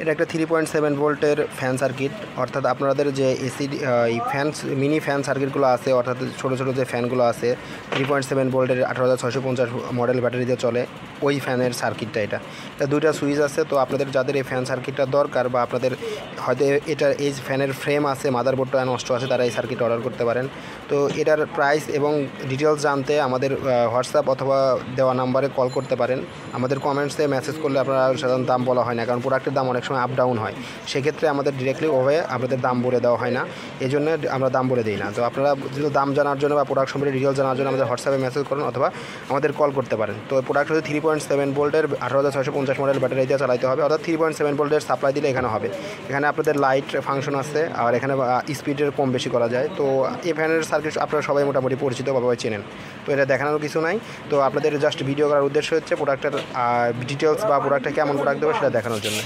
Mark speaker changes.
Speaker 1: এটা একটা 3.7 ভোল্টের ফ্যান সার্কিট, অর্থাৎ আপনাদের যে এসি এই ফ্যান মিনি ফ্যান সার্কিটগুলো আছে, অর্থাৎ ছোটো ছোটো যে ফ্যানগুলো আছে 3.7 ভোল্টের 18,650 মডেল ব্যাটারি দিয়ে চলে, ওই ফ্যানের সার্কিটটা এটা দুইটা সুইচ আছে। তো আপনাদের যাদের এই ফ্যান সার্কিটটা দরকার বা আপনাদের হয়তো এটা এই ফ্যানের ফ্রেম আছে, মাদারবোর্ডটা নষ্ট আছে, তারা এই সার্কিট অর্ডার করতে পারেন। তো এটার প্রাইস এবং ডিটেলস জানতে আমাদের হোয়াটসঅ্যাপ অথবা দেওয়া নাম্বারে কল করতে পারেন। আমাদের কমেন্টসে মেসেজ করলে আপনারা সাধারণত দাম বলা হয় না, কারণ প্রোডাক্টের দাম অনেক সময় আপ ডাউন হয়, সেক্ষেত্রে আমাদের ডিরেক্টলি ওভাবে আপনাদের দাম বলে দেওয়া হয় না, এই জন্য আমরা দাম বলে দিই না। তো আপনারা যদি দাম জানার জন্য বা প্রোডাক্ট সম্পর্কে ডিটেলস জানার জন্য আমাদের হোয়াটসঅ্যাপে মেসেজ করুন অথবা আমাদের কল করতে পারেন। তো প্রোডাক্ট হচ্ছে 3.7 ভোল্টের 18,650 মডেল ব্যাটারি দিয়ে চালাতে হবে, অর্থাৎ 3.7 ভোল্টের সাপ্লাই দিলে এখানে হবে। এখানে আপনাদের লাইট ফাংশন আছে, আর এখানে স্পিডের কম বেশি করা যায়। তো এই ফ্যানের সার্কিট আপনারা সবাই মোটামুটি পরিচিত বা চেনেন, তো এটা দেখানোর কিছু নাই। তো আপনাদের জাস্ট ভিডিও করার উদ্দেশ্য হচ্ছে প্রোডাক্টের ডিটেলস বা প্রোডাক্টটা কেমন প্রোডাক্ট দেবো সেটা দেখানোর জন্য।